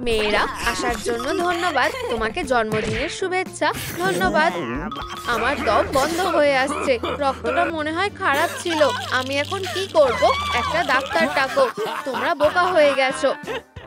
মেয়েরা আসার জন্য ধন্যবাদ। তোমাকে জন্মদিনের শুভেচ্ছা। ধন্যবাদ। আমার দম বন্ধ হয়ে আসছে, রক্তটা মনে হয় খারাপ ছিল। আমি এখন কি করব? একটা ডাক্তার ডাকো। তোমরা বোকা হয়ে গেছো।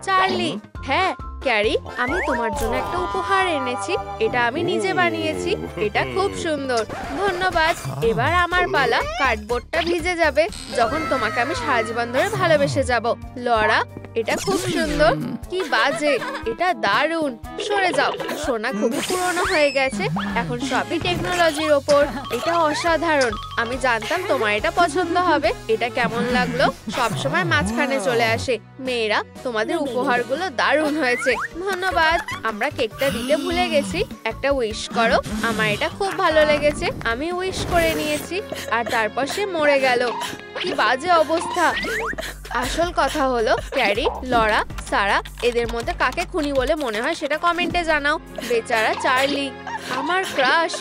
চার্লি। হ্যাঁ ক্যারি, আমি তোমার জন্য একটা উপহার এনেছি। এটা আমি নিজে বানিয়েছি। এটা খুব সুন্দর। ধন্যবাদ। এবার আমার পালা। কার্ডবোর্ডটা ভিজে যাবে যখন তোমাকে আমি সাজবান ধরে ভালোবেসে যাব। লরা, এটা খুব সুন্দর। কি বাজে, এটা দারুণ। সরে যাও, সোনা খুবই পুরনো হয়ে গেছে। এখন সবই টেকনোলজির ওপর। এটা অসাধারণ। আমি জানতাম তোমার এটা পছন্দ হবে। এটা কেমন লাগলো? সবসময় মাঝখানে চলে আসে। মেয়েরা, তোমাদের উপহারগুলো দারুণ হয়েছে। ধন্যবাদ। আমরা কেকটা দিতে ভুলে গেছি। একটা উইশ করো। আমার এটা খুব ভালো লেগেছে। আমি উইশ করে নিয়েছি আর তারপর সে মরে গেল। কি বাজে অবস্থা। আসল কথা হলো ক্যারি, লরা, সারা, এদের মধ্যে কাকে খুনি বলে মনে হয় সেটা কমেন্টে জানাও। বেচারা চার্লি, আমার ক্রাশ।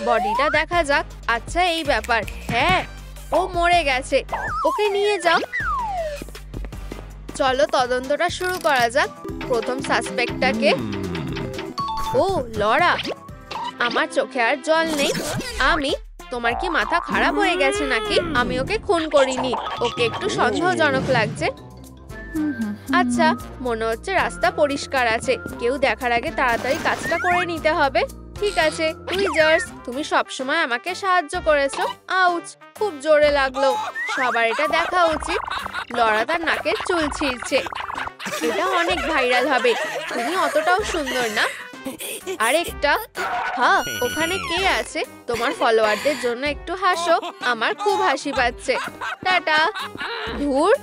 বডিটা দেখা যাক। আচ্ছা এই ব্যাপার। হ্যাঁ, ও মরে গেছে। ওকে নিয়ে যাও। চলো তদন্তটা শুরু করা যাক। প্রথম সাসপেক্টটাকে। ও লরা, আমার চোখে আর জল নেই। তোমার কি মাথা খারাপ হয়ে গেছে নাকি? আমি ওকে খুন করিনি। ওকে একটু সন্দেহজনক লাগছে। আচ্ছা, মনে হচ্ছে রাস্তা পরিষ্কার আছে। কেউ দেখার আগে তাড়াতাড়ি কাজটা করে নিতে হবে। ঠিক আছে টুইজার্স, তুমি সবসময় আমাকে সাহায্য করেছো। আউচ, খুব জোরে লাগলো। সবার এটা দেখা উচিত। লরা তার নাকের চুল ছিঁড়ছে। এটা অনেক ভাইরাল হবে। তুমি অতটাও সুন্দর না। আরেকটা। হ্যাঁ, ওখানে কে আছে? তোমার ফলোয়ারদের জন্য একটু হাসো। আমার খুব হাসি পাচ্ছে। টাটা। ধুর।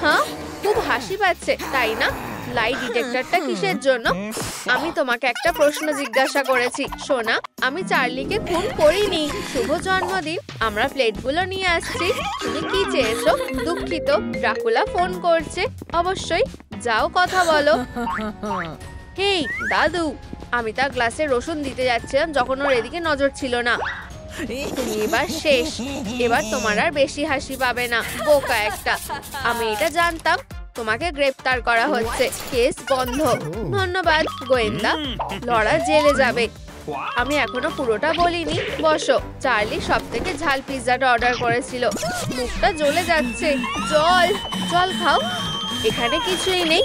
হ্যাঁ, খুব হাসি পাচ্ছে তাই না? লাই ডিটেক্টরটা কিসের জন্য? আমি তোমাকে একটা প্রশ্ন জিজ্ঞাসা করেছি সোনা। আমি চার্লিকে খুন করিনি। শুভ জন্মদিন। আমরা প্লেটগুলো নিয়ে আসছি। তুমি কি চেয়েছো? দুঃখিত, ড্রাকুলা ফোন করছে। অবশ্যই, যাও কথা বলো। হেই দাদু, আমি তার গ্লাসে রসুন দিতে যাচ্ছিলাম যখন ওর এদিকে নজর ছিল না। তুমি এবার শেষ। এবার তোমার আর বেশি হাসি পাবে না, বোকা একটা। আমি এটা জানতাম। তোমাকে গ্রেফতার করা হচ্ছে। কেস বন্ধ। ধন্যবাদ গোয়েন্দা। লরা জেলে যাবে। আমি এখনো পুরোটা বলিনি। বসো। চার্লি সবথেকে ঝাল পিৎজাটা অর্ডার করেছিল। মুখটা জ্বলে যাচ্ছে। জল জল খাও। এখানে কিছুই নেই।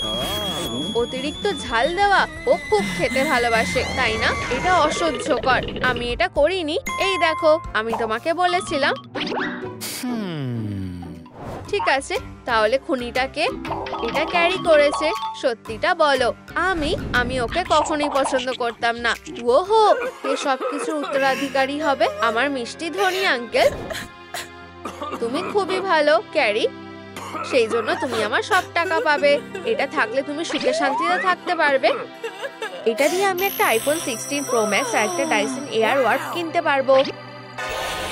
অতিরিক্ত ঝাল দেওয়া। ও খুব খেতে ভালোবাসে তাই না? এটা অসহ্যকর। আমি এটা করিনি। এই দেখো, আমি তোমাকে বলেছিলাম। ঠিক আছে, তাহলে খুনিটাকে? এটা ক্যারি করেছে। সত্যিটা বলো। আমি ওকে কখনোই পছন্দ করতাম না। ওহো, এ সবকিছুর উত্তরাধিকারী হবে আমার মিষ্টি ধনী আঙ্কেল। তুমি খুবই ভালো ক্যারি। সেই জন্য তুমি আমার সব টাকা পাবে। এটা থাকলে তুমি সুখে শান্তিতে থাকতে পারবে। এটা দিয়ে আমি একটা আইফোন 16 প্রো ম্যাক্স আর একটা ডাইসন এয়ার ওয়ার্ক কিনতে পারবো।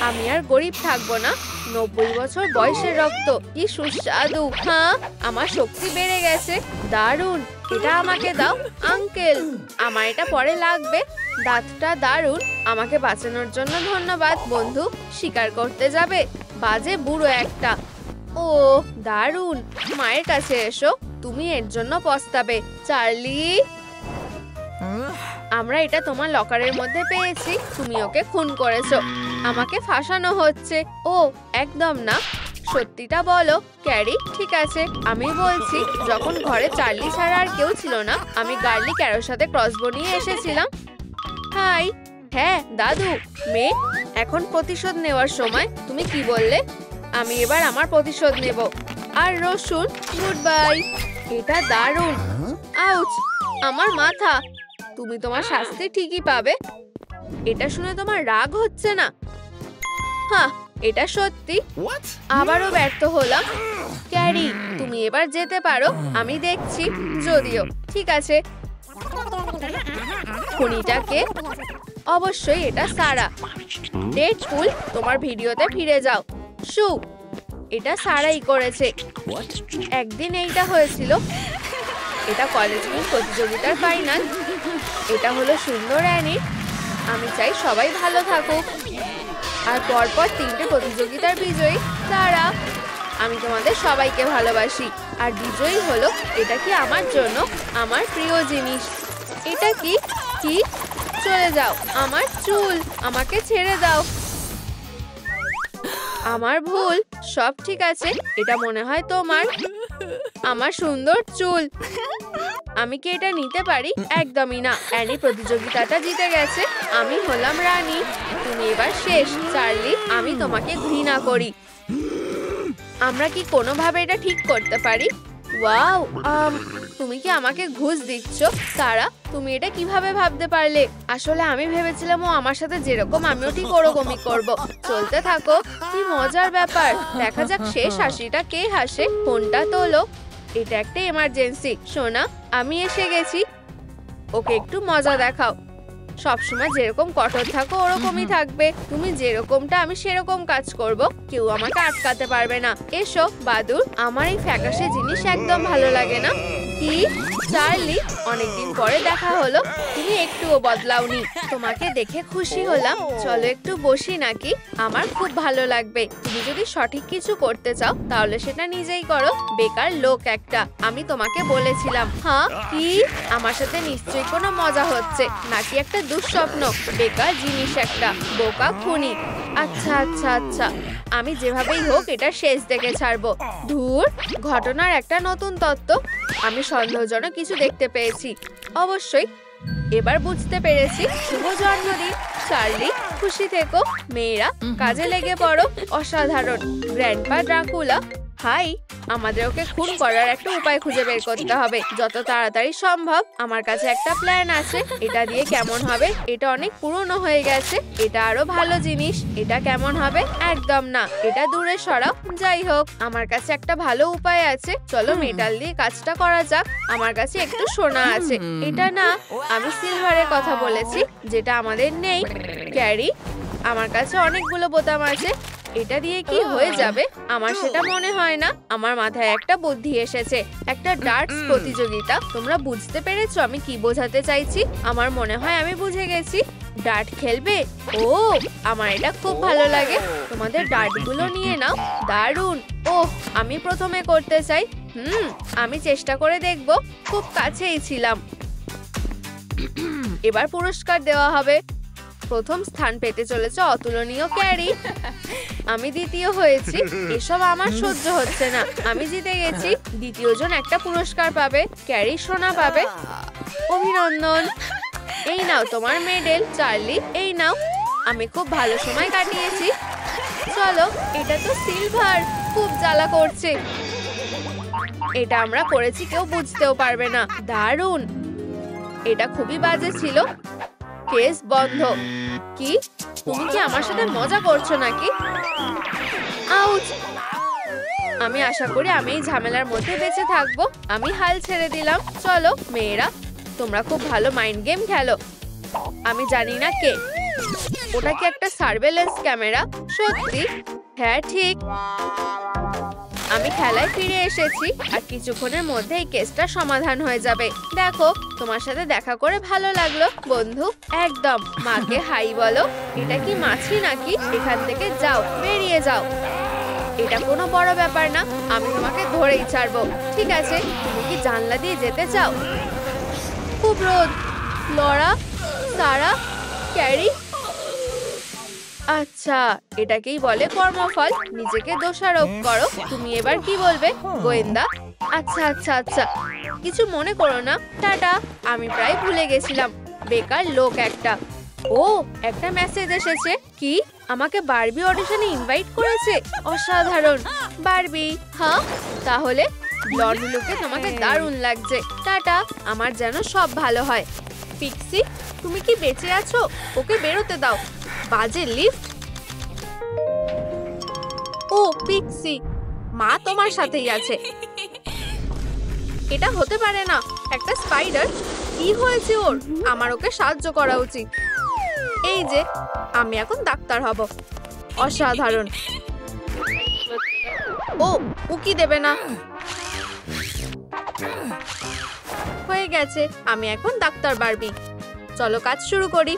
আমি আর গরিব থাকবো না। 90 বছর বয়সের রক্ত, কি সুস্বাদু। হ্যাঁ, আমার শক্তি বেড়ে গেছে। দারুণ। এটা আমাকে দাও আঙ্কেল। আমার এটা পরে লাগবে। দাঁতটা দারুণ। আমাকে বাঁচানোর জন্য ধন্যবাদ বন্ধু। শিকার করতে যাবে? বাজে বুড়ো একটা। ও দারুণ। মায়ের কাছে এসো, তুমি এর জন্য পস্তাবে। চার্লি, আমরা এটা তোমার লকারের মধ্যে পেয়েছি। তুমি ওকে খুন করেছো। আমাকে ফাঁসানো হচ্ছে। ও একদম না। সত্যিটা বলো ক্যারি। ঠিক আছে, আমি বলছি। যখন ঘরে চার্লি ছাড়া আর কেউ ছিল না, আমি গার্লিক অ্যারোর সাথে ক্রসবো নিয়ে এসেছিলাম। হাই। হ্যাঁ দাদু। মেয়ে, এখন প্রতিশোধ নেওয়ার সময়। তুমি কি বললে? আমি এবার আমার প্রতিশোধ নেব। আর রসুন, গুড বাই। এটা দারুণ। আউচ, আমার মাথা। তুমি তোমার শাস্তি ঠিকই পাবে। এটা শুনে তোমার রাগ হচ্ছে না? হ্যাঁ, এটা সত্যি। আবারও ব্যর্থ হলাম। ক্যারি, তুমি এবার যেতে পারো। আমি দেখছি। যদিও ঠিক আছে। খুনিটাকে? অবশ্যই এটা সারা। ডেডপুল, তোমার ভিডিওতে ফিরে যাও। শু, এটা সারাই করেছে। একদিন এইটা হয়েছিল। এটা কলেজ কুইজ প্রতিযোগিতার ফাইনাল। এটা হলো সুন্দর অ্যানি। আমি চাই সবাই ভালো থাকুক। আর পরপর 3টে প্রতিযোগিতার বিজয়ী সারা। আমি তোমাদের সবাইকে ভালোবাসি। আর বিজয়ী হলো এটা কি আমার জন্য আমার প্রিয় জিনিস। এটা কি কি চলে যাও, আমার চুল, আমাকে ছেড়ে দাও। আমার ভুল, সব ঠিক আছে। এটা মনে হয় তোমার। আমার সুন্দর চুল। আমি কি এটা নিতে পারি? একদমই না। অ্যানি প্রতিযোগিতাটা জিতে গেছে। আমি হলাম রানী। তুমি এবার শেষ চার্লি। আমি তোমাকে ঘৃণা করি। আমরা কি কোনোভাবে এটা ঠিক করতে পারি? ওয়াও, তুমি কি আমাকে ঘুষ দিচ্ছ? সারা, তুমি এটা কিভাবে ভাবতে পারলে? আসলে আমি ভেবেছিলাম ও আমার সাথে যেরকম আমিও ঠিক ওরকমই করব। চলতে থাকো, কি মজার ব্যাপার। দেখা যাক শেষ হাসিটা কে হাসে। ফোনটা তোলো। এটা একটা এমার্জেন্সি। সোনা, আমি এসে গেছি। ওকে একটু মজা দেখাও। সবসময় যেরকম কঠোর থাকো ওরকমই থাকবে। তুমি যেরকমটা আমি সেরকম কাজ করব। কেউ আমাকে আটকাতে পারবে না। এসো বাদুর। আমার এই ফ্যাকাশে জিনিস একদম ভালো লাগে না। কি চার্লি, অনেকদিন পরে দেখা হলো। তুমি একটুও বদলাওনি। তোমাকে দেখে খুশি হলাম। চলো একটু বসি নাকি? আমার খুব ভালো লাগবে। তুমি যদি সঠিক কিছু করতে চাও তাহলে সেটা নিজেই করো। বেকার লোক একটা। আমি তোমাকে বলেছিলাম। হ্যাঁ, কি? আমার সাথে নিশ্চয়ই কোনো মজা হচ্ছে নাকি একটা দুঃস্বপ্ন? বেকার জিনিস একটা, বোকা খুনি। আচ্ছা আচ্ছা আচ্ছা, আমি যেভাবেই হোক এটা শেষ দেখে ছাড়বো। ধুর, ঘটনার একটা নতুন তত্ত্ব। আমি সন্দেহজনক কিছু দেখতে পেয়েছি। অবশ্যই এবার বুঝতে পেরেছি। শুভ জন্মদিন চার্লি। খুশি থেকো। মেয়েরা কাজে লেগে পড়ো। অসাধারণ। Grandpa Dracula. হাই, আমাদের ওকে খুন করার একটা উপায় খুঁজে বের করতে হবে যত তাড়াতাড়ি সম্ভব। আমার কাছে একটা প্ল্যান আছে। এটা দিয়ে কেমন হবে? এটা অনেক পুরনো হয়ে গেছে। এটা আরো ভালো জিনিস। এটা কেমন হবে? একদম না, এটা দূরে সরাও। যাই হোক, আমার কাছে একটা ভালো উপায় আছে। চলো মেটাল দিয়ে কাজটা করা যাক। আমার কাছে একটু সোনা আছে। এটা না, আমি সিলভারের কথা বলেছি, যেটা আমাদের নেই। ক্যারি, আমার কাছে অনেকগুলো বোতাম আছে। এটা দিয়ে কি হয়ে যাবে? আমার সেটা মনে হয় না। আমার মাথায় একটা বুদ্ধি এসেছে। একটা ডার্টস প্রতিযোগিতা। তোমরা বুঝতে পেরেছো আমি কি বোঝাতে চাইছি? আমার মনে হয় আমি বুঝে গেছি। ডার্ট খেলবে? ও, আমার এটা খুব ভালো লাগে। তোমাদের ডার্টগুলো নিয়ে নাও। দারুণ। ওহ, আমি প্রথমে করতে চাই। আমি চেষ্টা করে দেখব। খুব কাছেই ছিলাম। এবার পুরস্কার দেওয়া হবে। প্রথম স্থান পেতে চলেছে অতুলনীয় ক্যারি। আমি দ্বিতীয় হয়েছি। এসব আমার সহ্য হচ্ছে না। আমি জিতে গেছি। দ্বিতীয় জন একটা পুরস্কার পাবে। ক্যারি সোনা পাবে। অভিনন্দন। এই নাও তোমার মেডেল চার্লি। এই নাও। আমি খুব ভালো সময় কাটিয়েছি। চলো, এটা তো সিলভার। খুব জ্বালা করছে। এটা আমরা করেছি, কেউ বুঝতেও পারবে না। দারুণ। এটা খুবই বাজে ছিল। কেস বন্ধ। কি? তুমি কি আমার সাথে মজা করছো নাকি? আউচ! আমি আশা করি আমি এই ঝামেলার মধ্যে বেঁচে থাকবো। আমি হাল ছেড়ে দিলাম। চলো মেয়েরা, তোমরা খুব ভালো মাইন্ড গেম খেলো। আমি জানি না কে। ওটা কি একটা সার্ভেলেন্স ক্যামেরা? সত্যি? হ্যাঁ, ঠিক। আমি খেলায় ফিরে এসেছি আর কিছুক্ষণের মধ্যে এই কেসটা সমাধান হয়ে যাবে। দেখো, তোমার সাথে দেখা করে ভালো লাগলো বন্ধু। একদম। মাকে হাই বলো। এটা কি মাছি নাকি? এখান থেকে যাও, বেরিয়ে যাও। এটা কোনো বড় ব্যাপার না। আমি তোমাকে ধরেই ছাড়বো। ঠিক আছে, তুমি কি জানলা দিয়ে যেতে চাও? খুব রোদ। লরা, সারা, ক্যারি। আচ্ছা, এটাকেই বলে কর্মফল। নিজেকে দোষারোপ করো। তুমি এবার কি বলবে গোয়েন্দা? আচ্ছা আচ্ছা আচ্ছা, কিছু মনে করো না। টাটা। আমি প্রায় ভুলে গেছিলাম। বেকার লোক একটা। ও, একটা মেসেজ এসেছে। কি? আমাকে বারবি অডিশনে ইনভাইট করেছে? অসাধারণ। বারবি? হ্যাঁ, তাহলে ব্লন্ড লুকে তোমাকে দারুণ লাগছে। টাটা। আমার যেন সব ভালো হয়। পিক্সি, তুমি কি বেঁচে আছো? ওকে বেরোতে দাও। বাজে লিফট। ও পিক্সি, মা তোমার সাথেই আছে। এটা হতে পারে না। একটা স্পাইডার। কি হয়েছে ওর? আমার ওকে সাহায্য করা উচিত। এই যে, আমি এখন ডাক্তার হব। অসাধারণ। ও, উকি দেবে না। হয়ে গেছে। আমি এখন ডাক্তার বারবি। চলো কাজ শুরু করি।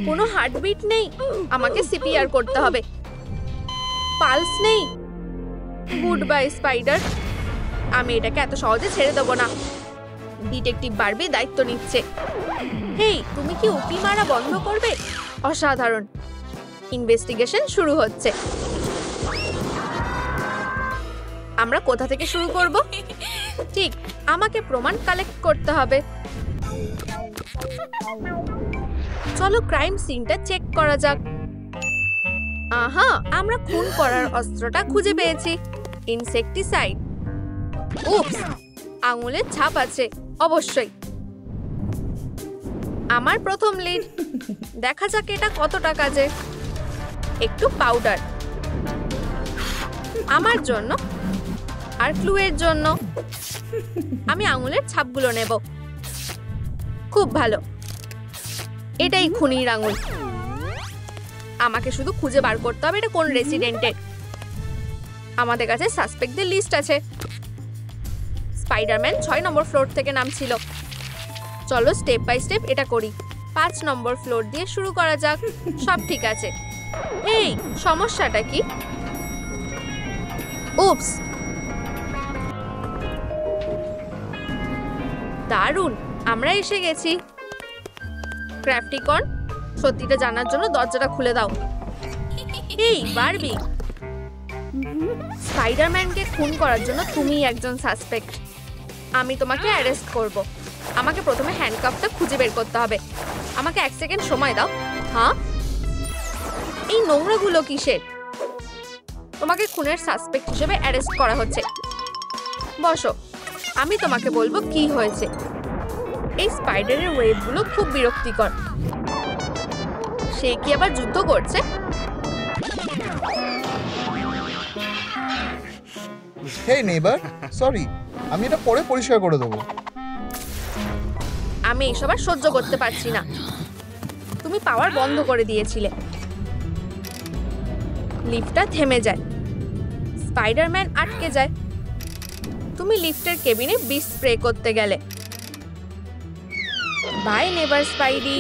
কোনো হার্টবিট নেই। আমাকে সিপিআর করতে হবে। পালস নেই। গুড বাই স্পাইডার, আমি এটাকে এত সহজে ছেড়ে দেবো না। ডিটেকটিভ বারবি দায়িত্ব নিচ্ছে। হেই, তুমি কি উকি মারা বন্ধ করবে? অসাধারণ। ইনভেস্টিগেশন শুরু হচ্ছে। আমরা কোথা থেকে শুরু করব? ঠিক, আমাকে প্রমাণ কালেক্ট করতে হবে। চলো ক্রাইম সিনটা চেক করা যাক। আহা, আমরা খুন করার অস্ত্রটা খুঁজে পেয়েছি। ইনসেকটিসাইড। উপস, আঙুলের ছাপ আছে অবশ্যই। আমার প্রথম লিড। দেখা যাক এটা কতটা কাজে। একটু পাউডার আমার জন্য আর ক্লুয়ের জন্য। আমি আঙুলের ছাপগুলো নেব। খুব ভালো, এটাই খুনির আঙুল। আমাকে শুধু খুঁজে বার করতে হবে এটা কোন রেসিডেন্টের। আমাদের কাছে সাসপেক্টদের লিস্ট আছে। স্পাইডারম্যান 6 নম্বর ফ্লোর থেকে নামছিল। চলো স্টেপ বাই স্টেপ এটা করি। 5 নম্বর ফ্লোর দিয়ে শুরু করা যাক। সব ঠিক আছে। এই সমস্যাটা কি? উপস, দারুণ, আমরা এসে গেছি। ক্র্যাফটিকন, সত্যিটা জানার জন্য দরজাটা খুলে দাও। এই বারবি, স্পাইডারম্যানকে খুন করার জন্য তুমিই একজন সাসপেক্ট। আমি তোমাকে অ্যারেস্ট করব। আমাকে প্রথমে হ্যান্ডকাফটা খুঁজে বের করতে হবে। আমাকে 1 সেকেন্ড সময় দাও। হ্যাঁ, এই নোংরাগুলো কিসের? তোমাকে খুনের সাসপেক্ট হিসেবে অ্যারেস্ট করা হচ্ছে। বসো, আমি তোমাকে বলবো কি হয়েছে। এই স্পাইডারের ওয়েবগুলো খুব বিরক্তিকর। সে কি আবার যুদ্ধ করছে? হেই নেইবার, সরি, আমি এটা পরে পরিষ্কার করে দেবো। আমি এইসব আর সহ্য করতে পারছি না। তুমি পাওয়ার বন্ধ করে দিয়েছিলে। লিফটটা থেমে যায়। স্পাইডারম্যান আটকে যায়। তুমি লিফটের কেবিনে বিষ স্প্রে করতে গেলে। Bye never Spidey.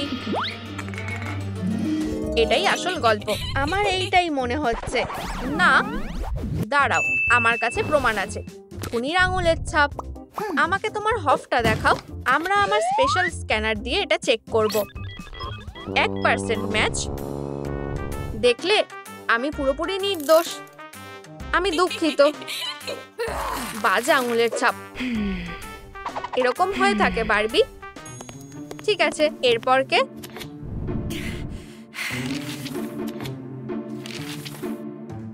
এটাই আসল গল্প। আমার এইটাই মনে হচ্ছে। না, দাঁড়াও, আমার কাছে প্রমাণ আছে। খুনির আঙুলের ছাপ। আমাকে তোমার হফটা দেখাও। আমরা আমার স্পেশাল স্ক্যানার দিয়ে এটা চেক করব। 1% ম্যাচ। দেখলে, আমি পুরোপুরি নির্দোষ। আমি দুঃখিত। বাজে আঙুলের ছাপ। এরকম হয়ে থাকে বারবি। ঠিক আছে, এরপর কে?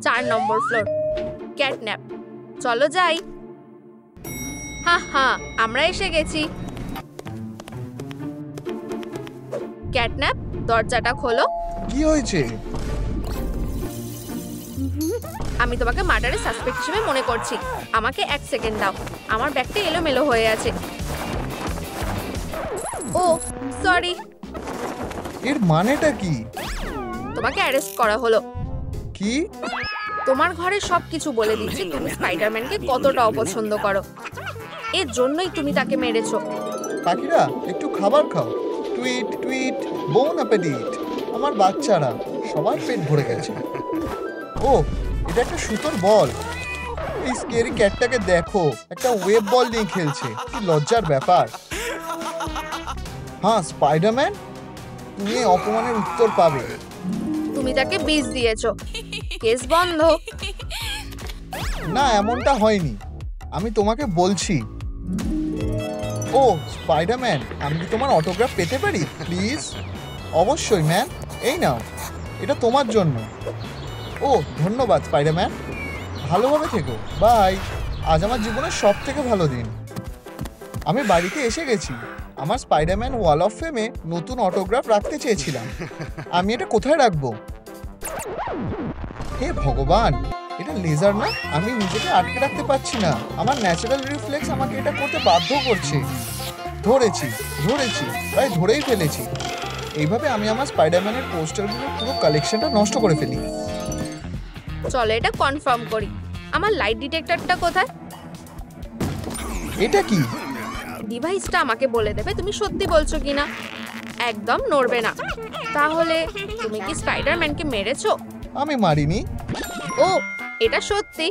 চার নম্বর ফ্লোর, ক্যাটন্যাপ। চলো যাই। হ্যাঁ, আমরা এসে গেছি। ক্যাটন্যাপ, দরজাটা খোলো। কি হয়েছে? আমি তোমাকে মার্ডারের সাসপেক্ট হিসেবে মনে করছি। আমাকে 1 সেকেন্ড দাও। আমার ব্যাগটা এলোমেলো হয়ে আছে। ও সরি। এর মানেটা কি? তোমাকে অ্যারেস্ট করা হলো। কি? তোমার ঘরে সবকিছু বলে দিচ্ছি তুমি স্পাইডারম্যানকে কতটা অপছন্দ করো। এর জন্যই তুমি তাকে মেরেছো। পাখিরা, একটু খাবার খাও। টুইট টুইট, বোন অ্যাপেটিট। আমার বাচ্চারা সবার পেট ভরে গেছে। ও, এটা একটা সুতোর বল। এই স্কেরি ক্যাটটাকে দেখো, একটা ওয়েব বল নিয়ে খেলছে। কি লজ্জার ব্যাপার। হ্যাঁ স্পাইডারম্যান, তুমি এই অপমানের উত্তর পাবে। তুমি তাকে বিষ দিয়েছো। কেস বন্ধ। না, এমনটা হয়নি। আমি তোমাকে বলছি। ও স্পাইডারম্যান, আমি কি তোমার অটোগ্রাফ পেতে পারি প্লিজ? অবশ্যই ম্যান, এই নাও, এটা তোমার জন্য। ও ধন্যবাদ স্পাইডারম্যান, ভালোভাবে থেকো। বাই। আজ আমার জীবনের সব থেকে ভালো দিন। আমি বাড়িতে এসে গেছি। আমার স্পাইডারম্যান ওয়াল অফ ফেমে নতুন অটোগ্রাফ রাখতে চেয়েছিলাম। আমি এটা কোথায় রাখবো? হে ভগবান, এটা লেজার না? আমি নিজেকে আটকে রাখতে পারছি না। আমার ন্যাচারাল রিফ্লেক্স আমাকে এটা করতে বাধ্য করছে। ধরেছি, প্রায় ধরেই ফেলেছি। এইভাবে আমি আমার স্পাইডারম্যানের পোস্টারগুলোর পুরো কালেকশনটা নষ্ট করে ফেলি। চলো এটা কনফার্ম করি। আমার লাইট ডিটেক্টরটা কোথায়? এটা কি? ডিভাইসটা আমাকে বলে দেবে তুমি সত্যি বলছো কিনা। একদম নড়বে না। তাহলে তুমি কি স্পাইডারম্যানকে মেরেছো? আমি মারিনি। ও এটা সত্যি,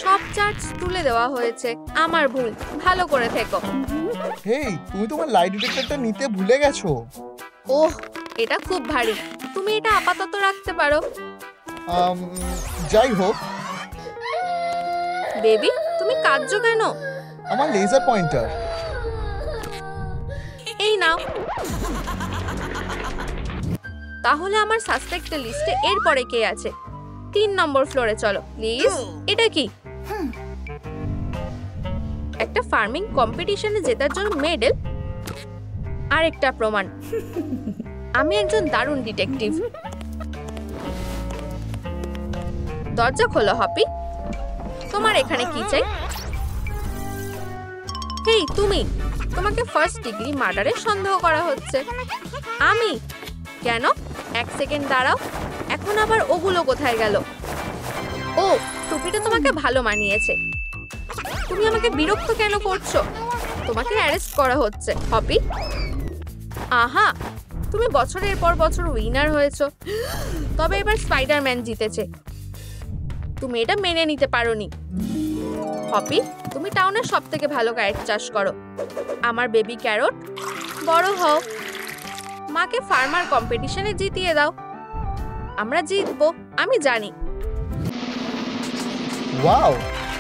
সব চার্জ তুলে দেওয়া হয়েছে। আমার ভুল, ভালো করে থেকো। হেই, তুমি তোমার লাই ডিটেক্টরটা নিতে ভুলে গেছো। ওহ, এটা খুব ভারী, তুমি এটা আপাতত রাখতে পারো। যাই হোক, বেবি তুমি কাঁদছো কেন? আমার লেজার পয়েন্টার। এই নাও। তাহলে আমার সাসপেক্টের লিস্টে এরপরে কে আছে? 3 নম্বর ফ্লোরে চলো প্লিজ। এটা কি? একটা ফার্মিং কম্পিটিশনে জেতার জন্য মেডেল, আর একটা প্রমাণ আমি একজন দারুণ ডিটেকটিভ। দরজা খোলো হপি, তোমার এখানে কি চাই? হেই তুমি, তোমাকে ফার্স্ট ডিগ্রি মার্ডারে সন্দেহ করা হচ্ছে। আমি? কেন? 1 সেকেন্ড দাঁড়াও, এখন আবার ওগুলো কোথায় গেল? ও, টুপিটা তোমাকে ভালো মানিয়েছে। তুমি আমাকে বিরক্ত কেন করছো? তোমাকে অ্যারেস্ট করা হচ্ছে হপি। আহা, তুমি বছরের পর বছর উইনার হয়েছো, তবে এবার স্পাইডারম্যান জিতেছে। তুমি এটা মেনে নিতে পারোনি। হপি, তুমি টাউনের সবথেকে ভালো ক্যারট চাষ করো। আমার বেবি ক্যারট, বড় হও, মাকে ফার্মার কম্পিটিশনে জিতিয়ে দাও। আমরা জিতবো, আমি জানি। ওয়াও,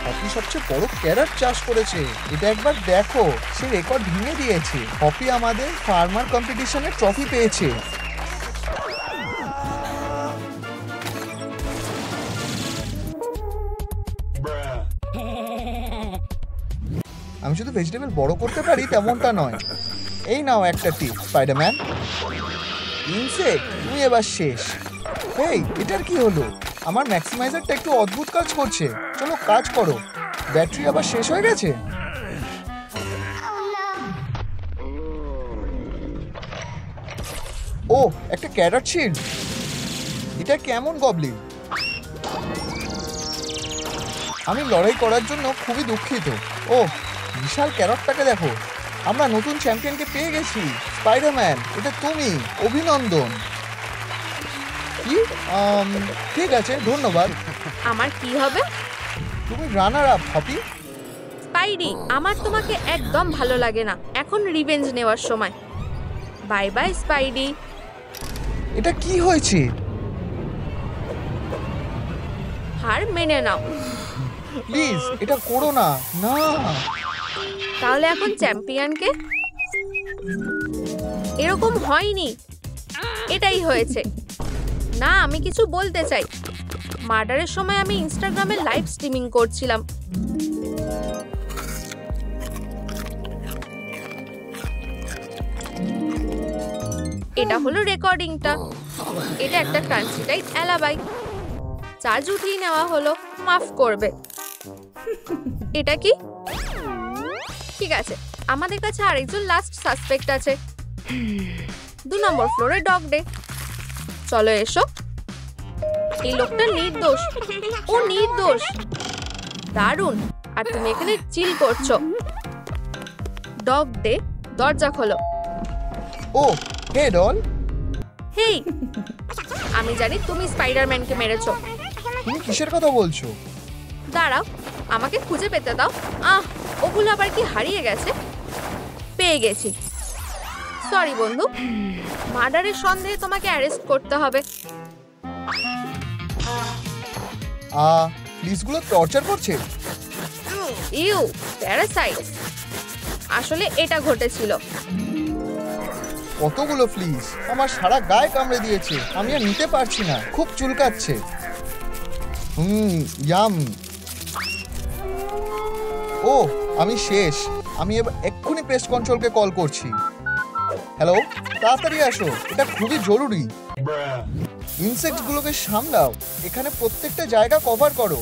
হপি সবচেয়ে বড় ক্যারট চাষ করেছে। এটা একবার দেখো, সে রেকর্ড ভেঙে দিয়েছে। হপি আমাদের ফার্মার কম্পিটিশনে ট্রফি পেয়েছে। আমি শুধু ভেজিটেবল বড় করতে পারি তেমনটা নয়। এই নাও একটা টিপ স্পাইডারম্যান। ইনসেক্ট, তুমি এবার শেষ। হেই, এটার কি হলো? আমার ম্যাক্সিমাইজারটা একটু অদ্ভুত কাজ করছে। চলো কাজ করো। ব্যাটারি আবার শেষ হয়ে গেছে। ও, একটা ক্যারট শিল্ড। এটা কেমন গবলিন? আমি লড়াই করার জন্য খুবই দুঃখিত। ও, বিশাল ক্যারটটাকে দেখো। আমরা নতুন চ্যাম্পিয়নকে পেয়ে গেছি। স্পাইডারম্যান, এটা তুমি। অভিনন্দন। কি? ঠিক আছে, ধন্যবাদ। আমার কি হবে? তুমি রানার আপ হপি। স্পাইডি, আমার তোমাকে একদম ভালো লাগে না। এখন রিভেঞ্জ নেওয়ার সময়। Bye bye Spidey. এটা কি হয়েছে? হার মেনে নাও। প্লিজ এটা করো না। না। তাহলে এখন চ্যাম্পিয়নকে? এরকম হয়নি, এটাই হয়েছে। না, আমি কিছু বলতে চাই। মার্ডারের সময় আমি ইনস্টাগ্রামে লাইভ স্ট্রিমিং করছিলাম। এটা হলো রেকর্ডিংটা। এটা একটা ট্রান্সিটাইট অ্যালাবাই। চার্জ উঠিয়ে নেওয়া হলো, মাফ করবে। এটা কি? ঠিক আছে, আমাদের কাছে আরেকজন লাস্ট সাসপেক্ট আছে। 2 নম্বর ফ্লোরে ডগ ডে। চলো এসো। এই লোকটা নির্দোষ, ও নির্দোষ। দারুণ। আর তুমি এখানে চিল করছো। ডগ ডে, দরজা খোলো। ও, হে ডল। হেই, আমি জানি তুমি স্পাইডারম্যানকে মেরেছো। তুমি কিসের কথা বলছো? দাঁড়াও, আমাকে খুঁজে পেতে দাও। ওগুলো আবার কি হারিয়ে গেছে? পেয়ে গেছি। সরি বন্ধু, মার্ডারের সন্দেহে তোমাকে অ্যারেস্ট করতে হবে। পুলিশগুলো টর্চার করছে। You, parasite. আসলে এটা ঘটেছিল। কতগুলো ফ্লিস, আমার সারা গায়ে কামড়ে দিয়েছে। আমি আর নিতে পারছি না, খুব চুলকাচ্ছে। ইয়াম। ও, আমি শেষ। আমি এবার এক্ষুনি পেস্ট কন্ট্রোলকে কল করছি। হ্যালো, তাড়াতাড়ি আসো, এটা খুবই জরুরি। ইনসেক্টগুলোকে সামলাও। এখানে প্রত্যেকটা জায়গা কভার করো।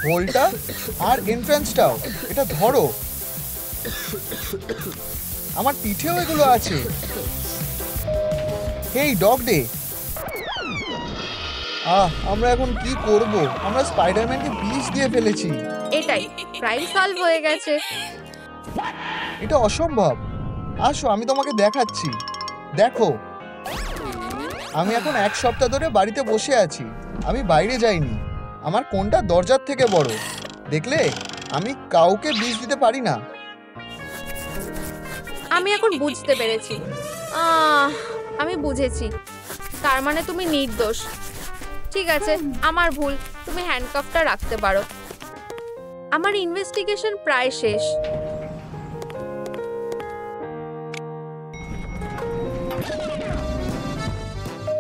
হোলটা আর এন্ট্রান্সটাও। এটা ধরো। আমার পিঠেও এগুলো আছে। হেই ডগ ডে, আমরা এখন কি করব? আমরা স্পাইডারম্যানকে বিষ দিয়ে ফেলেছি। এটাই, ক্রাইম সলভ হয়ে গেছে। এটা অসম্ভব। আসো, আমি তোমাকে দেখাচ্ছি। দেখো, আমি এখন 1 সপ্তাহ ধরে বাড়িতে বসে আছি। আমি বাইরে যাইনি। আমার কোনটা দরজার থেকে বড়। দেখলে, আমি কাউকে বিষ দিতে পারি না। আমি এখন বুঝতে পেরেছি। আমি বুঝেছি, তার মানে তুমি নির্দোষ। ঠিক আছে, আমার ভুল। তুমি হ্যান্ডকাফটা রাখতে পারো। আমার ইনভেস্টিগেশন প্রায় শেষ।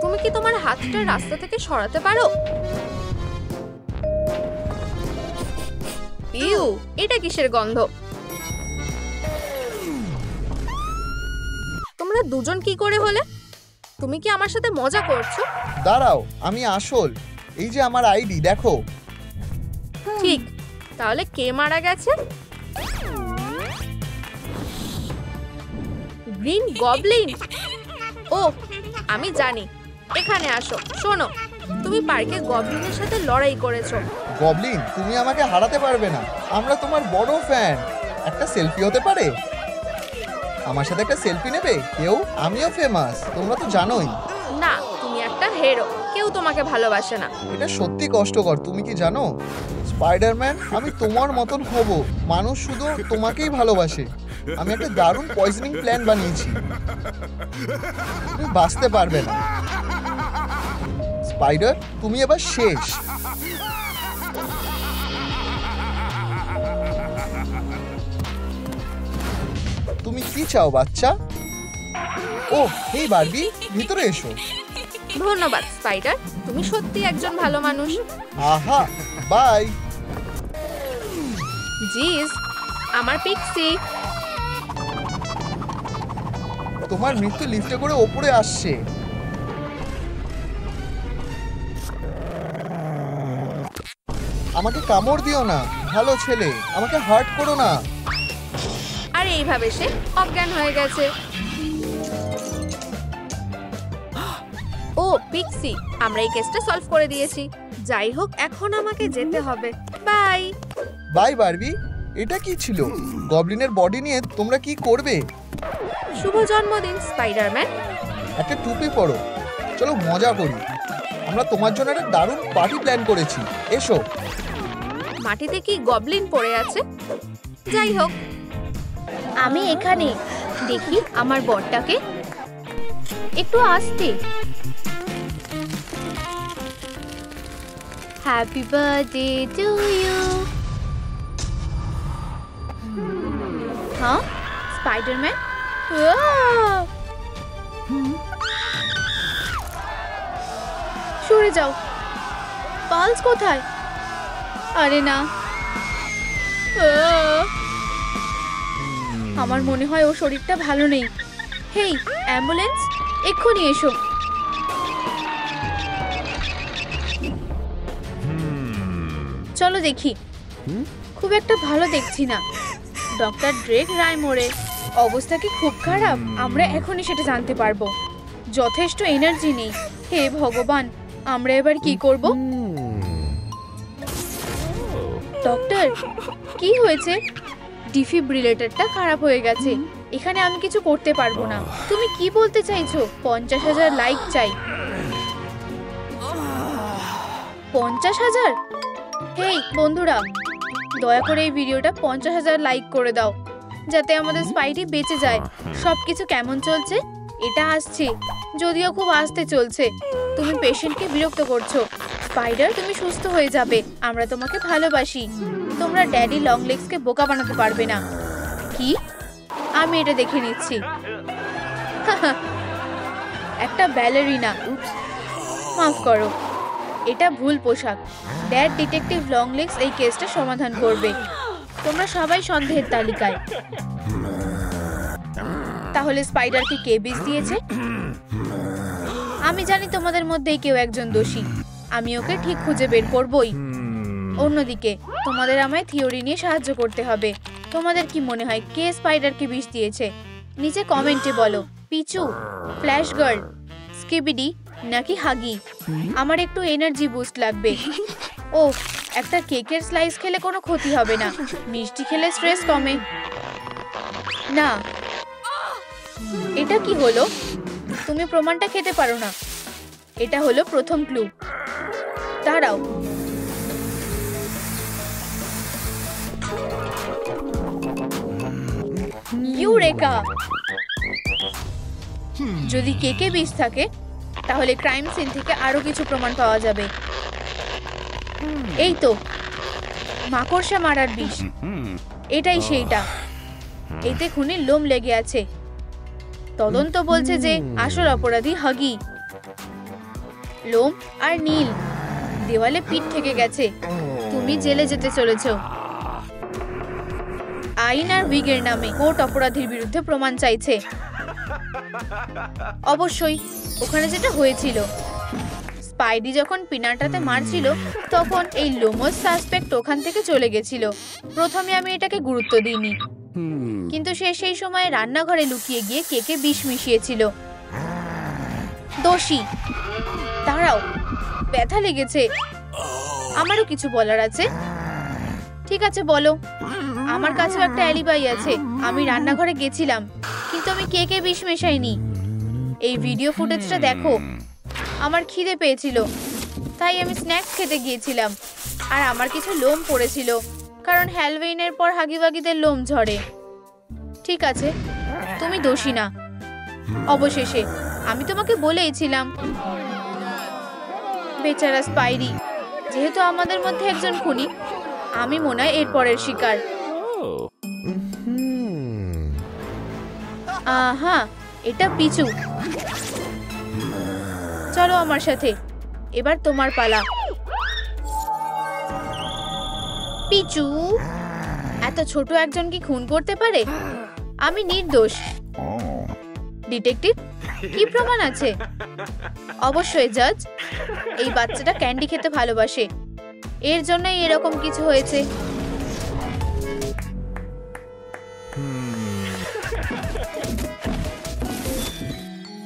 তুমি কি তোমার হাতটা রাস্তা থেকে সরাতে পারো? ইউ, এটা কিসের গন্ধ? তোমরা দুজন কি করে হলে? তুমি কি আমার সাথে মজা করছো? দাঁড়াও, আমি আসল। এই যে আমার আইডি, দেখো। ঠিক, তাহলে কে মারা গেছে? Green Goblin. ও, আমি জানি। এখানে আসো। শোনো, তুমি পার্কে গবলিনের সাথে লড়াই করেছো। গবলিন, তুমি আমাকে হারাতে পারবে না। আমরা তোমার বড় ফ্যান। একটা সেলফি হতে পারে? আমার সাথে একটা সেলফি নেবে কেউ? আমিও ফেমাস, তোমরা তো জানোই। না, তুমি একটা হিরো। কেউ তোমাকে ভালোবাসে না। এটা সত্যি কষ্টকর, তুমি কি জানো? স্পাইডারম্যান, আমি তোমার মতন হব। মানুষ শুধু তোমাকেই ভালোবাসে। আমি একটা দারুণ পয়জনিং প্ল্যান বানিয়েছি। তুমি বাঁচতে পারবে না। স্পাইডার, তুমি এবার শেষ। তুমি কি চাও বাচ্চা? ও, হেই বারবি, ভিতরে এসো। ধন্যবাদ স্পাইডার, তুমি সত্যি একজন ভালো মানুষ। আহা, বাই। জিস, আমার পিক্সি। তোমার মৃত্যু লিফটে করে ওপরে আসছে। আমাকে কামড় দিও না, ভালো ছেলে। আমাকে হার্ট করো না। আর এইভাবে সে অজ্ঞান হয়ে গেছে। ও পিক্সি, আমরা এই কেসটা সলভ করে দিয়েছি। যাই হোক, এখন আমাকে যেতে হবে। বাই। Bye Barbie. এটা কি ছিল? গবলিনের বডি নিয়ে তোমরা কি করবে? শুভ জন্মদিন স্পাইডারম্যান। একটা টুপি পরো। চলো মজা করি। আমরা তোমার জন্য একটা দারুণ পার্টি প্ল্যান করেছি। এসো। মাটিতে কি গবলিন পড়ে আছে? যাই হোক, আমি এখানে। দেখি আমার বরটাকে। একটু আসতে। Happy birthday to you. হ্যাঁ, স্পাইডারম্যান। সরে যাও। পালস কোথায়? আরে না, আমার মনে হয় ওর শরীরটা ভালো নেই। হেই অ্যাম্বুলেন্স, এক্ষুনি এসো। চলো দেখি। খুব একটা ভালো দেখছি না। ডক্টর ড্রেক রাইমোরের অবস্থা কি খুব খারাপ? আমরা এখনই সেটা জানতে পারবো। যথেষ্ট এনার্জি নেই। হে ভগবান, আমরা এবার কি করব? ডক্টর, কি হয়েছে? ডিফিব্রিলেটরটা খারাপ হয়ে গেছে। এখানে আমি কিছু করতে পারবো না। তুমি কি বলতে চাইছো? 50,000 লাইক চাই। 50,000? হেই বন্ধুরা, দয়া করে এই ভিডিওটা 50,000 লাইক করে দাও, যাতে আমাদের স্পাইডি বেঁচে যায়। সবকিছু কেমন চলছে? এটা আসছে, যদিও খুব আস্তে চলছে। তুমি পেশেন্টকে বিরক্ত করছো। স্পাইডার, তুমি সুস্থ হয়ে যাবে। আমরা তোমাকে ভালোবাসি। তোমরা ড্যাডি লং লেগসকে বোকা বানাতে পারবে না। কি? আমি এটা দেখে নিচ্ছি। একটা ব্যালেরিনা। মাফ করো, এটা ভুল পোশাক। ড্যাড ডিটেকটিভ লং লেগস এই কেসটা সমাধান করবে। তোমরা সবাই সন্দেহের তালিকায়। তাহলে স্পাইডারকে কে বিষ দিয়েছে? আমি জানি তোমাদের মধ্যেই কেউ একজন দোষী। আমি ওকে ঠিক খুঁজে বের করবই। অন্যদিকে তোমাদের আমায় থিওরি নিয়ে সাহায্য করতে হবে। তোমাদের কি মনে হয় কে স্পাইডারকে বিষ দিয়েছে? নিচে কমেন্টে বলো। পিচু, ফ্ল্যাশ গার্ল, স্কিবিডি নাকি হাগি? আমার একটু এনার্জি বুস্ট লাগবে। ও, একটা কেকের স্লাইস খেলে কোনো ক্ষতি হবে না। মিষ্টি খেলে স্ট্রেস কমে। না, এটা কি হলো? তুমি প্রমাণটা খেতে পারো না। এটা হলো প্রথম ক্লু। দাঁড়াও, ইউরেকা! যদি কেকে বিষ থাকে তাহলে ক্রাইম সিন থেকে আরো কিছু প্রমাণ পাওয়া যাবে। এই তো মাকড়সা মারার বিষ, এটাই সেইটা। এতে খুনির লোম লেগে আছে। তদন্ত বলছে যে আসল অপরাধী হাগি। লোম আর নীল, দেওয়ালে পিঠ থেকে গেছে। তুমি জেলে যেতে চলেছো। আইন আর উইগের নামে কোর্ট অপরাধীর বিরুদ্ধে প্রমাণ চাইছে। অবশ্যই ওখানে যেটা হয়েছিল, স্পাইডি যখন পিনাটাতে মারছিল তখন এই লোমস সাসপেক্ট ওখান থেকে চলে গেছিল। প্রথমে আমি এটাকে গুরুত্ব দিইনি, কিন্তু সে সেই সময় রান্নাঘরে লুকিয়ে গিয়ে কেকে বিষ মিশিয়েছিল। দোষী। দাঁড়াও, ব্যথা লেগেছে। আমারও কিছু বলার আছে। ঠিক আছে, বলো। আমার কাছেও একটা অ্যালিবাই আছে। আমি রান্নাঘরে গেছিলাম, কিন্তু আমি কেকে বিষ মেশাইনি। এই ভিডিও ফুটেজটা দেখো। আমার খিদে পেয়েছিল, তাই আমি স্ন্যাক্স খেতে গিয়েছিলাম। আর আমার কিছু লোম পড়েছিল, কারণ হ্যালোউইনের পর হাগিবাগিদের লোম ঝরে। ঠিক আছে, তুমি দোষী না। অবশেষে আমি তোমাকে বলেইছিলাম। বেচারা স্পাইডি, যেহেতু আমাদের মধ্যে একজন খুনি, আমি মনে হয় এর পরের শিকার। আহা, এটা পিচু। চলো আমার সাথে, এবার তোমার পালা। পিচু এত ছোট একজন কি খুন করতে পারে? আমি নির্দোষ। ডিটেকটিভ, কি প্রমাণ আছে? অবশ্যই জাজ, এই বাচ্চাটা ক্যান্ডি খেতে ভালোবাসে, এর জন্যই এরকম কিছু হয়েছে।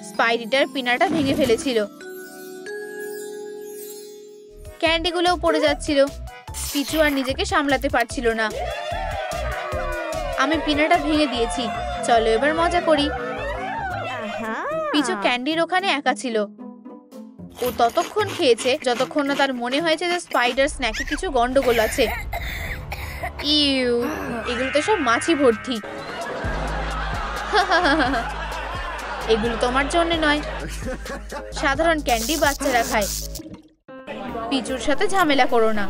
স্পাইডিটার পিনাটা ভেঙে ফেলেছিল, ক্যান্ডিগুলোও পড়ে যাচ্ছিল। পিচু আর নিজেকে সামলাতে পারছিল না। আমি পিনাটা ভেঙে দিয়েছি। চলো এবার মজা করি। পিচু ক্যান্ডির ওখানে একা ছিল। ও ততক্ষণ খেয়েছে যতক্ষণ না তার মনে হয়েছে যে স্পাইডার স্ন্যাকে কিছু গন্ডগোল আছে। ইউ, এগুলো তো সব মাছি ভর্তি। এগুলো তোমার জন্য নয়, সাধারণ ক্যান্ডি বাচ্চারা খায়। পিচুর সাথে ঝামেলা করো না।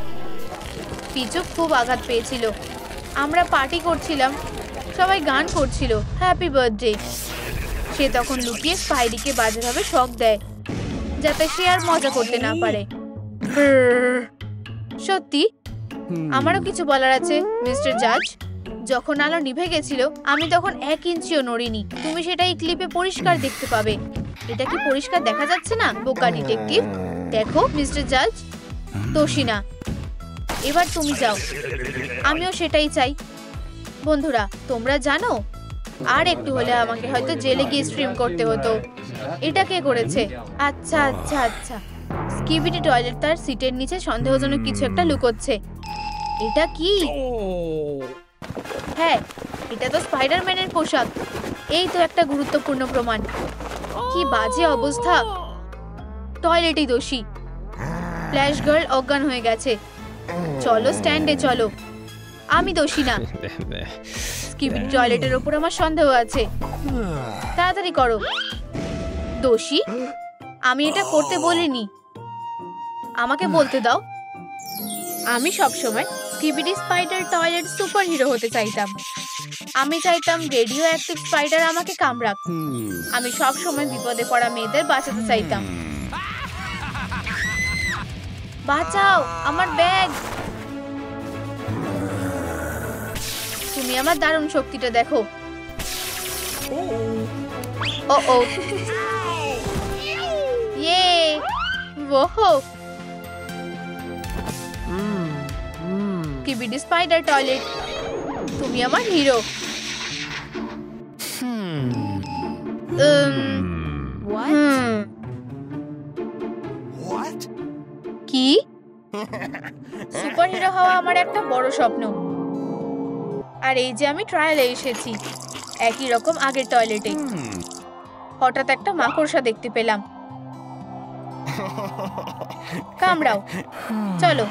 পিচু খুব আঘাত পেয়েছিল। আমরা পার্টি করছিলাম, সবাই গান করছিল হ্যাপি বার্থডে। সে তখন লুকিয়ে স্পাইডিকে বাজেভাবে শক দেয়, যাতে সে আর মজা করতে না পারে। সত্যি আমারও কিছু বলার আছে মিস্টার জাজ। যখন আলো নিভে গেছিল আমি তখন 1 ইঞ্চিও নড়িনি। তুমি সেটা এই ক্লিপে পরিষ্কার দেখতে পাবে। এটা কি পরিষ্কার দেখা যাচ্ছে না? বোকা ডিটেকটিভ। দেখো মিস্টার জাজ, দোষী না। এবার তুমি যাও। আমিও সেটাই চাই। বন্ধুরা, তোমরা জানো, আর একটু হলে আমাকে হয়তো জেলে গিয়ে স্ট্রিম করতে হতো। এটা কে করেছে? আচ্ছা আচ্ছা আচ্ছা, স্কিবিডি টয়লেট তার সিটের নিচে সন্দেহজনক কিছু একটা লুকোচ্ছে। এটা কি? হ্যাঁ, এটা তো স্পাইডারম্যানের পোশাক। এই তো একটা গুরুত্বপূর্ণ প্রমাণ। কি বাজে অবস্থা। টয়লেটই দোষী। ফ্ল্যাশ গার্ল অজ্ঞান হয়ে গেছে। চলো স্ট্যান্ডে চলো। আমি দোষী না। স্কিবিডি টয়লেটের ওপর আমার সন্দেহ আছে। তাড়াতাড়ি করো। দোষী? আমি এটা করতে বলিনি। আমাকে বলতে দাও। আমি সবসময় স্কিবিডি স্পাইডার টয়লেট সুপারহিরো হতে চাইতাম। আমি চাইতাম রেডিও অ্যাক্টিভ স্পাইডার আমাকে কামড়াক। আমি সবসময় বিপদে পড়া মেয়েদের বাঁচাতে চাইতাম। বাঁচাও, আমার ব্যাগ। তুমি আমার দারুণ শক্তিটা দেখো। ও ও, ইয়ে, ওহো। স্কিবিডি স্পাইডার টয়লেট, তুমি আমার হিরো। কি? সুপারহিরো হওয়া আমার একটা বড় স্বপ্ন। আর এই যে আমি ট্রায়ালে এসেছি, একই রকম আগের টয়লেটে। হঠাৎ একটা মাকড়সা দেখতে পেলাম। কামড়াও, চলো।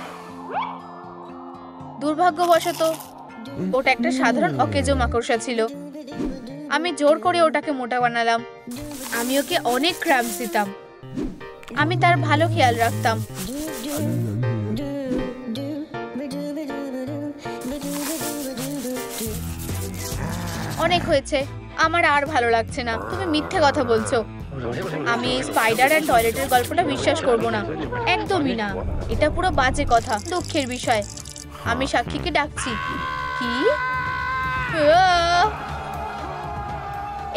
দুর্ভাগ্যবশত ওটা একটা সাধারণ অকেজো মাকড়সা ছিল। আমি জোর করে ওটাকে মোটা বানালাম। আমি ওকে অনেক ক্র্যাম্পস দিতাম। আমি তার ভালো খেয়াল রাখতাম। অনেক হয়েছে, আমার আর ভালো লাগছে না। তুমি মিথ্যে কথা বলছো। আমি এই স্পাইডার অ্যান্ড টয়লেটের গল্পটা বিশ্বাস করব না, একদমই না। এটা পুরো বাজে কথা, দুঃখের বিষয়। আমি সাক্ষীকে ডাকছি। কি?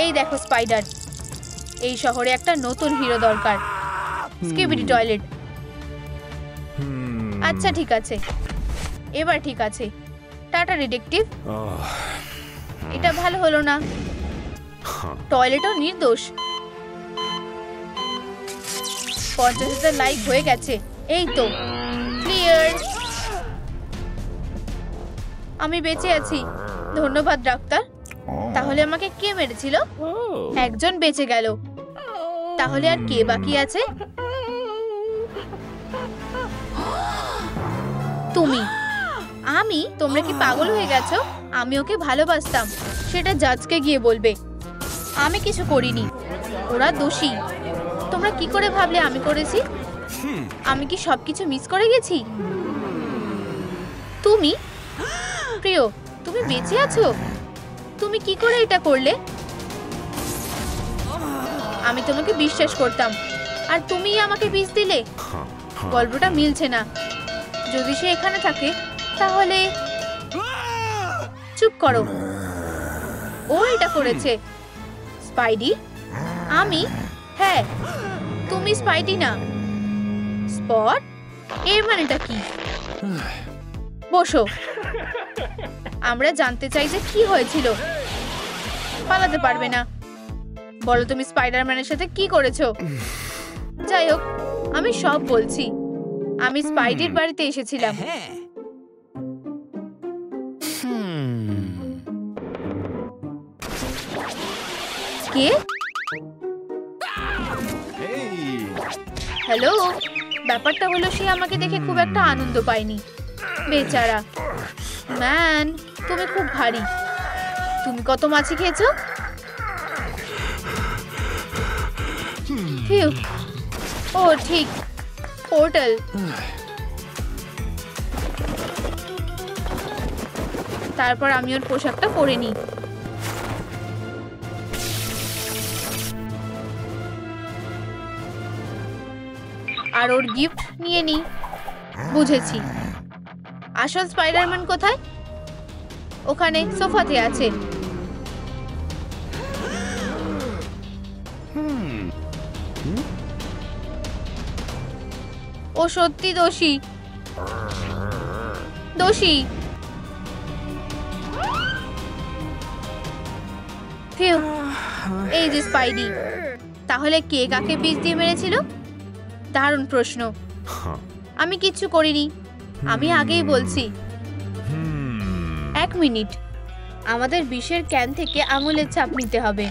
এই দেখো স্পাইডার, এই শহরে একটা নতুন হিরো দরকার। Skibidi toilet. আচ্ছা ঠিক আছে, এবার ঠিক আছে। Tata detective. এটা ভালো হলো না। টয়লেটও নির্দোষ। 50,000 লাইক হয়ে গেছে। এই তো ক্লিয়ার। আমি বেঁচে আছি, ধন্যবাদ ডাক্তার। তাহলে আমাকে কে মেরেছিল? একজন বেঁচে গেল। তাহলে আর কে বাকি আছে? তুমি। আমি? তোমরা কি পাগল হয়ে গেছো? আমি ওকে ভালোবাসতাম। সেটা জাজকে গিয়ে বলবে। আমি কিছু করিনি, ওরা দোষী। তোমরা কি করে ভাবলে আমি করেছি? আমি কি সবকিছু মিস করে গেছি? তুমি? প্রিয়, তুমি বেঁচে আছো? তুমি কি করে এটা করলে? আমি তোমাকে বিশ্বাস করতাম, আর তুমিই আমাকে বিষ দিলে। গল্পটা মিলছে না। যদি সে এখানে থাকে তাহলে... চুপ করো। ও এটা করেছে। স্পাইডি? আমি? হ্যাঁ, তুমি স্পাইডি না। স্পট? এর মানেটা কি? বসো। আমরা জানতে চাই যে কি হয়েছিল। পালাতে পারবে না। বলো তুমি স্পাইডারম্যানের সাথে কি করেছো? যাই হোক, আমি সব বলছি। আমি স্পাইডির বাড়িতে এসেছিলাম। কে? হ্যালো। ব্যাপারটা হলো সে আমাকে দেখে খুব একটা আনন্দ পায়নি। বেচারা। ম্যান, তুমি খুব ভারী। তুমি কত মাছি খেয়েছো? ও ঠিক, পোর্টাল। তারপর আমি ওর পোশাকটা পরে নিই। আর ওর গিফট নিয়ে নিই। বুঝেছি। আসল স্পাইডারম্যান কোথায়? ওখানে সোফাতে আছে। ও সত্যি দোষী। দোষী। এই যে স্পাইডি। তাহলে কে কাকে বিষ দিয়ে মেরেছিল? দারুণ প্রশ্ন। আমি কিচ্ছু করিনি। আমি আগেই বলছি। 1 মিনিট। আমাদের বিষের ক্যান থেকে আঙুলের ছাপ নিতে হবে।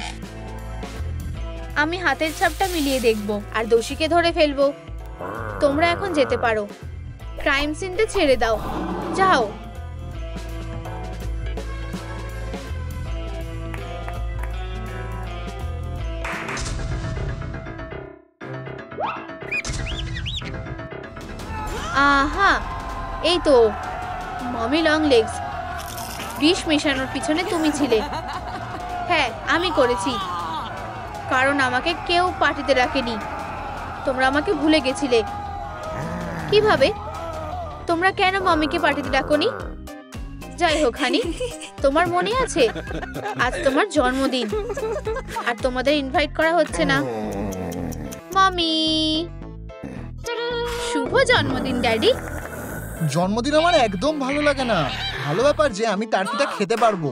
আমি হাতের ছাপটা মিলিয়ে দেখব আর দোষীকে ধরে ফেলবো। তোমরা এখন যেতে পারো। ক্রাইম সিনটা ছেড়ে দাও। যাও। আহা, এই তো মমি লং লেগস। বিষ মেশানোর পিছনে তুমি ছিলে। হ্যাঁ, আমি করেছি। কারণ আমাকে কেউ পার্টিতে রাখেনি। তোমরা আমাকে ভুলে গেছিলে। কিভাবে? তোমরা কেন মমিকে পার্টিতে ডাকোনি? যাই হোক হানি, তোমার মনে আছে আজ তোমার জন্মদিন, আর তোমাদের ইনভাইট করা হচ্ছে না। মমি, শুভ জন্মদিন ড্যাডি। জন্মদিন আমার একদম ভালো লাগে না। ভালো ব্যাপার যে আমি টার্কিটা খেতে পারবো।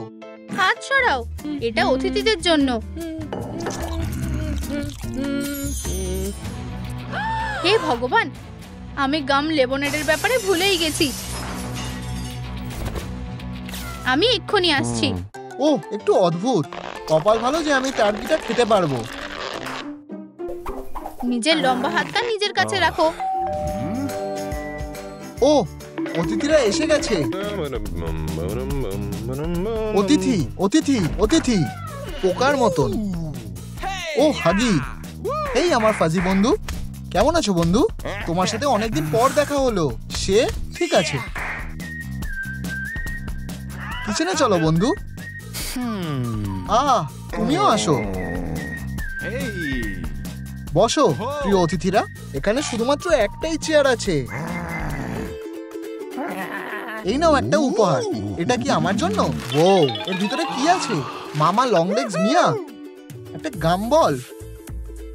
হাত সরাও, এটা অতিথিদের জন্য। হে ভগবান, আমি গাম লেমনেডের ব্যাপারে ভুলেই গেছি। আমি এক্ষুনি আসছি। ও, একটু অদ্ভুত। কপাল ভালো যে আমি টার্কিটা খেতে পারবো। নিজের লম্বা হাতটা নিজের কাছে রাখো। ও, অতিথিরা এসে গেছে। অতিথি, অতিথি, অতিথি, পোকার মতন। ও হাগি, এই আমার ফাজি বন্ধু, কেমন আছো বন্ধু? তোমার সাথে অনেকদিন পর দেখা হলো। সে ঠিক আছে, কিচেনে চলো বন্ধু। তুমিও আসো, বসো প্রিয় অতিথিরা। এখানে শুধুমাত্র একটাই চেয়ার আছে। এই নাও একটা উপহার। এটা কি আমার জন্য? ও, এর ভিতরে কি আছে? মামা লং লেগস মিয়া, একটা গাম বল।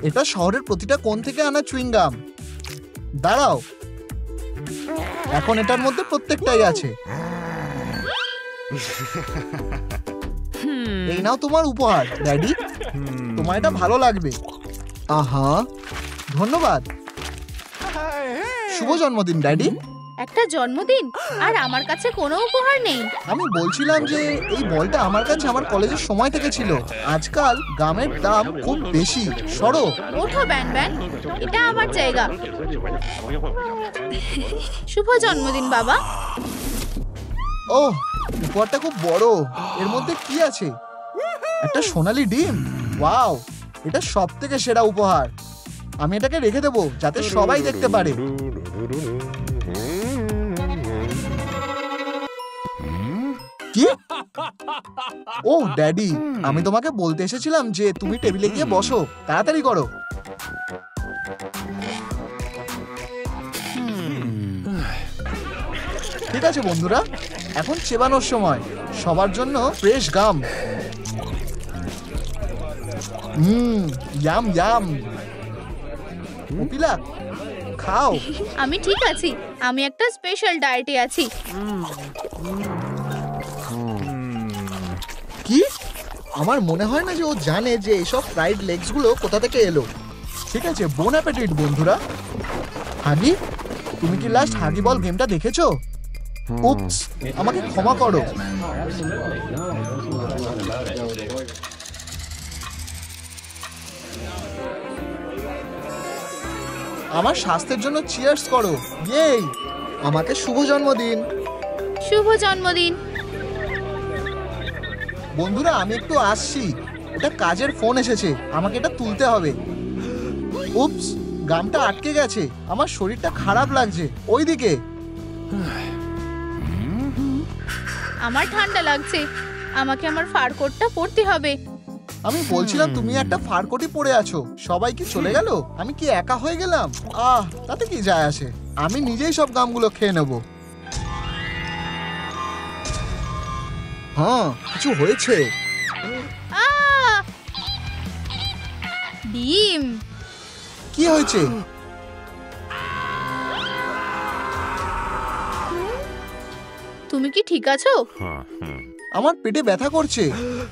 এটা শহরের প্রতিটা কোণ থেকে আনা চুইং গাম। দাঁড়াও, এখন এটার মধ্যে প্রত্যেকটাই আছে। এই নাও তোমার উপহার ড্যাডি, তোমার এটা ভালো লাগবে। আহা, ধন্যবাদ। শুভ জন্মদিন ড্যাডি। একটা জন্মদিন আর আমার কাছে কোনো উপহার নেই। আমি বলছিলাম যে এই বলটা আমার কাছে আমার কলেজের সময় থেকে ছিল। আজকাল গামের দাম খুব বেশি। সরো। ওঠো ব্যান ব্যান, এটা আমার জায়গা। শুভ জন্মদিন বাবা। ওহ, উপহারটা খুব বড়। এর মধ্যে কি আছে? একটা সোনালী ডিম। ওয়াও, এটা সবথেকে সেরা উপহার। আমি এটাকে রেখে দেবো যাতে সবাই দেখতে পারে। কি? ও ড্যাডি, আমি তোমাকে বলতে এসেছিলাম যে তুমি টেবিলে গিয়ে বসো। তাড়াতাড়ি করো। ঠিক আছে বন্ধুরা, এখন চেবানোর সময়। সবার জন্য fresh gum. Yum yum. Kapila, খাও। আমি ঠিক আছি, আমি একটা স্পেশাল ডায়েটে আছি। কি? আমার মনে হয় না যে ও জানে যে এইসব ফ্রাইড লেগস গুলো কোথা থেকে এলো। ঠিক আছে, বোন অ্যাপেটিট বন্ধুরা। হাগি, তুমি কি লাস্ট হাগি বল গেমটা দেখেছো? উপস, আমাকে ক্ষমা করো। আমার স্বাস্থ্যের জন্য চিয়ার্স করো। ইয়েই, আমাকে শুভ জন্মদিন। শুভ জন্মদিন বন্ধুরা, আমি একটু আসছি। এটা কাজের ফোন এসেছে, আমাকে এটা তুলতে হবে। উপস, গামটা আটকে গেছে। আমার শরীরটা খারাপ লাগছে। ওইদিকে। আমার ঠান্ডা লাগছে, আমাকে আমার ফার কোটটা পরতে হবে। আমি বলছিলাম তুমি একটা ফার কোটি পরে আছো। সবাই কি চলে গেল? আমি কি একা হয়ে গেলাম? তাতে কি যায় আসে? আমি নিজেই সব গামগুলো খেয়ে নেব। হ্যাঁ, কিছু হয়েছে। ডিম। কি হয়েছে? তুমি কি ঠিক আছো? আমার পেটে ব্যথা করছে।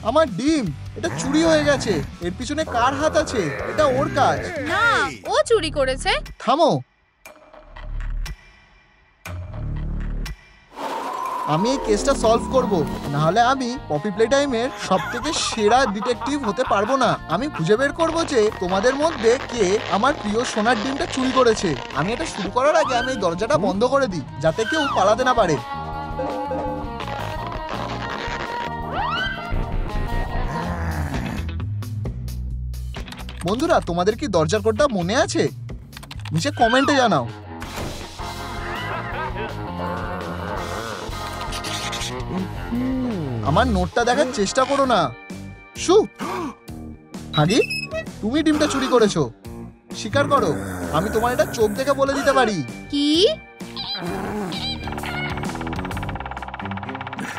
আমার ডিম, এটা চুরি হয়ে গেছে। এর পিছনে কার হাত আছে? এটা ওর কাজ। না, ও চুরি করেছে। থামো। আমি এই কেসটা সলভ করব, না হলে আমি পপি প্লে টাইমের সবথেকে সেরা ডিটেকটিভ হতে পারবো না। আমি খুঁজে বের করব যে তোমাদের মধ্যে কে আমার প্রিয় সোনার ডিমটা চুরি করেছে। আমি এটা শুরু করার আগে আমি এই দরজাটা বন্ধ করে দিই যাতে কেউ পালাতে না পারে। বন্ধুরা, তোমাদের কি দরজার কোডটা মনে আছে? নিচে কমেন্টে জানাও। আমার নোটটা দেখার চেষ্টা করো না। শু, হাগি, তুমি ডিমটা চুরি করেছো। স্বীকার করো। আমি তোমার এটা চোখ দেখে বলে দিতে পারি। কি?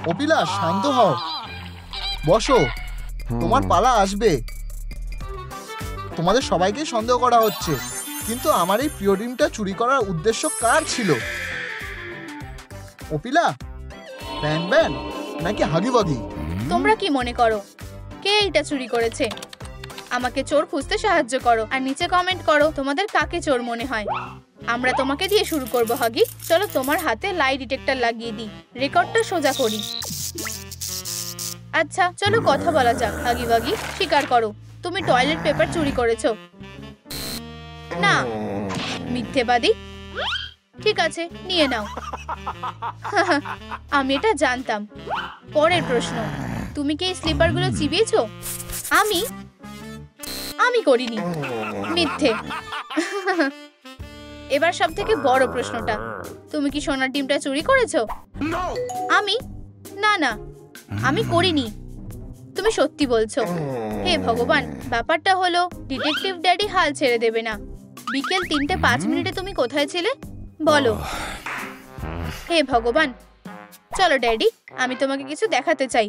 কপিলা, শান্ত হও। বসো, তোমার পালা আসবে। তোমাদের সবাইকে সন্দেহ করা হচ্ছে, কিন্তু আমার এই প্রিয় ডিমটা চুরি করার উদ্দেশ্য কার ছিল? কপিলা, ব্যান ব্যান নাকি হাগি বাগি? তোমরা কি মনে করো কে এটা চুরি করেছে? আমাকে চোর খুঁজতে সাহায্য করো আর নিচে কমেন্ট করো তোমাদের কাকে চোর মনে হয়। আমরা তোমাকে দিয়ে শুরু করব হাগি। চলো তোমার হাতে লাই ডিটেক্টর লাগিয়ে দিই, রেকর্ডটা সোজা করি। আচ্ছা চলো কথা বলা যাক। হাগি বাগি, স্বীকার করো তুমি টয়লেট পেপার চুরি করেছো। না, মিথ্যেবাদী। ঠিক আছে, নিয়ে নাও। আমি এটা জানতাম। পরের প্রশ্ন, তুমি কি এই স্লিপারগুলো চিবিয়েছো? আমি আমি করিনি, মিথ্যে। এবার সব থেকে বড় প্রশ্নটা, তুমি কি সোনার ডিমটা চুরি করেছো? আমি না না, আমি করিনি। তুমি সত্যি বলছো? হে ভগবান, ব্যাপারটা হলো ডিটেকটিভ ড্যাডি হাল ছেড়ে দেবে না। বিকেল 3:05 তুমি কোথায় ছিলে বলো? হে ভগবান, চলো ড্যাডি, আমি তোমাকে কিছু দেখাতে চাই।